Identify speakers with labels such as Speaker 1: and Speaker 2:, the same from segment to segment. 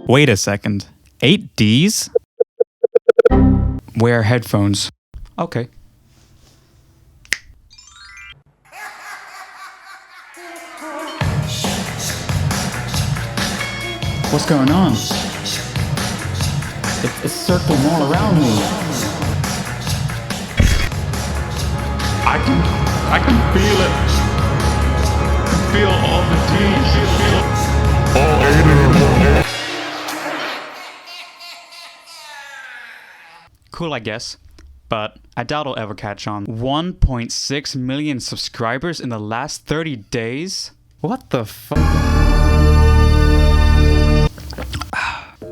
Speaker 1: Wait a second. 8Ds? Wear headphones. Okay. What's going on? It's circling all around me.
Speaker 2: I can feel it. I can feel all the D's. All 8 of them.
Speaker 1: Cool, I guess. But I doubt I'll ever catch on. 1.6 million subscribers in the last 30 days? What the fuck?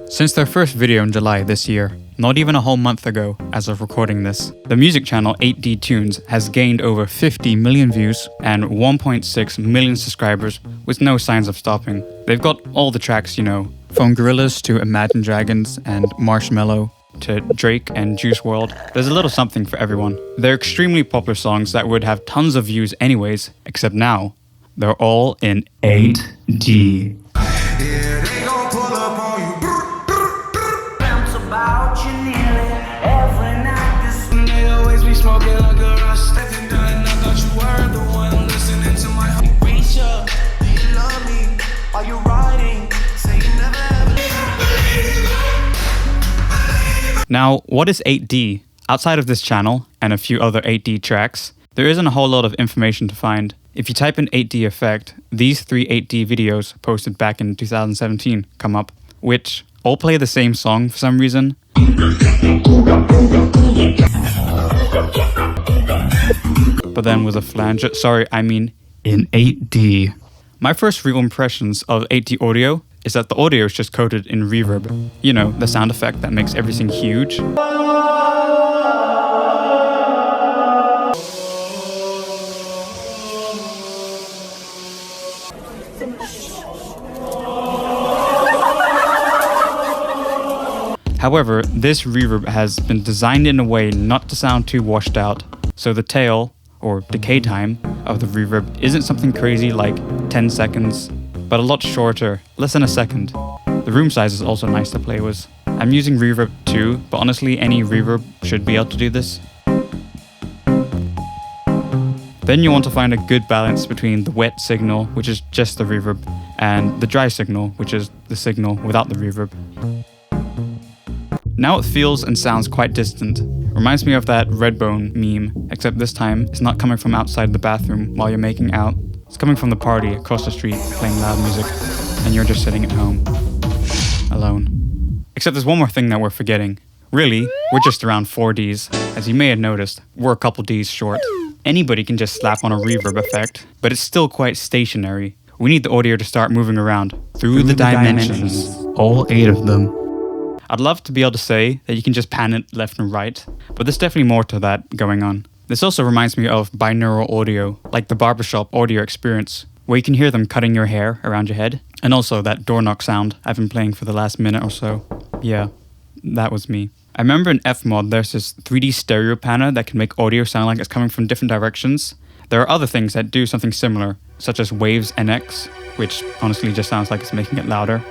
Speaker 1: Since their first video in July this year, not even a whole month ago as of recording this, the music channel 8D Tunes has gained over 50 million views and 1.6 million subscribers with no signs of stopping. They've got all the tracks, you know, from Gorillaz to Imagine Dragons and Marshmello to Drake and Juice WRLD. There's a little something for everyone. They're extremely popular songs that would have tons of views anyways, except now, they're all in 8D. Now, what is 8D? Outside of this channel and a few other 8D tracks, there isn't a whole lot of information to find. If you type in 8D effect, these 3 8D videos posted back in 2017 come up, which all play the same song for some reason. But then with a flange, in 8D. My first real impressions of 8D audio is that the audio is just coated in reverb. You know, the sound effect that makes everything huge. However, this reverb has been designed in a way not to sound too washed out, so the tail, or decay time, of the reverb isn't something crazy like 10 seconds, but a lot shorter, less than a second. The room size is also nice to play with. I'm using reverb too, but honestly any reverb should be able to do this. Then you want to find a good balance between the wet signal, which is just the reverb, and the dry signal, which is the signal without the reverb. Now it feels and sounds quite distant. Reminds me of that Redbone meme, except this time it's not coming from outside the bathroom while you're making out. It's coming from the party across the street playing loud music, and you're just sitting at home, alone. Except there's one more thing that we're forgetting. Really, we're just around 4 Ds. As you may have noticed, we're a couple Ds short. Anybody can just slap on a reverb effect, but it's still quite stationary. We need the audio to start moving around through the dimensions, all 8 of them. I'd love to be able to say that you can just pan it left and right, but there's definitely more to that going on. This also reminds me of binaural audio, like the barbershop audio experience, where you can hear them cutting your hair around your head, and also that door knock sound I've been playing for the last minute or so. Yeah, that was me. I remember in Fmod there's this 3D stereo panner that can make audio sound like it's coming from different directions. There are other things that do something similar, such as Waves NX, which honestly just sounds like it's making it louder.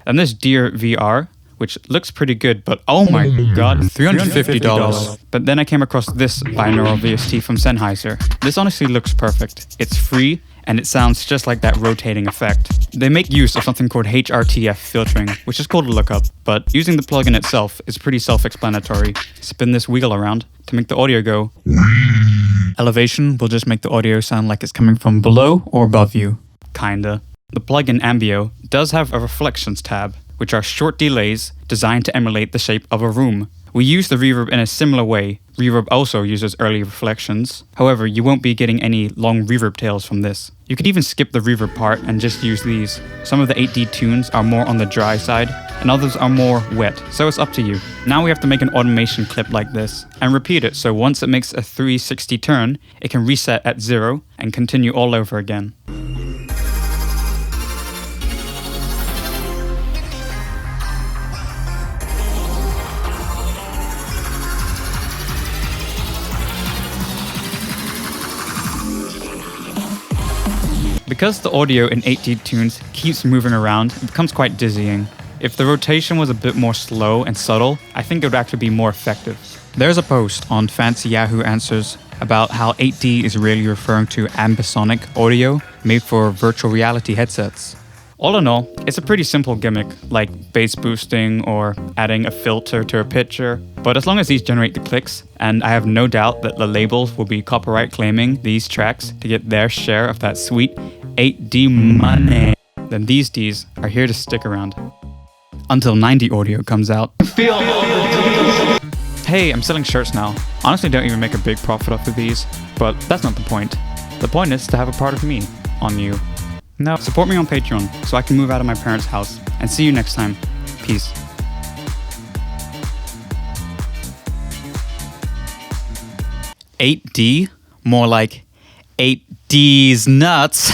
Speaker 1: And this Deer VR, which looks pretty good, but oh my god, $350. But then I came across this binaural VST from Sennheiser. This honestly looks perfect. It's free, and it sounds just like that rotating effect. They make use of something called HRTF filtering, which is cool to look up, but using the plugin itself is pretty self-explanatory. Spin this wheel around to make the audio go. Elevation will just make the audio sound like it's coming from below or above you. Kinda. The plugin Ambio does have a reflections tab, which are short delays designed to emulate the shape of a room. We use the reverb in a similar way. Reverb also uses early reflections. However, you won't be getting any long reverb tails from this. You could even skip the reverb part and just use these. Some of the 8D tunes are more on the dry side, and others are more wet, so it's up to you. Now we have to make an automation clip like this, and repeat it so once it makes a 360 turn, it can reset at 0 and continue all over again. Because the audio in 8D tunes keeps moving around, it becomes quite dizzying. If the rotation was a bit more slow and subtle, I think it would actually be more effective. There's a post on Fancy Yahoo Answers about how 8D is really referring to ambisonic audio made for virtual reality headsets. All in all, it's a pretty simple gimmick, like bass boosting or adding a filter to a picture. But as long as these generate the clicks, and I have no doubt that the labels will be copyright claiming these tracks to get their share of that sweet 8D money, then these Ds are here to stick around. Until 9D audio comes out. Hey, I'm selling shirts now. Honestly, don't even make a big profit off of these, but that's not the point. The point is to have a part of me on you. Now, support me on Patreon so I can move out of my parents' house. And see you next time. Peace. "8D? More like 8D's nuts."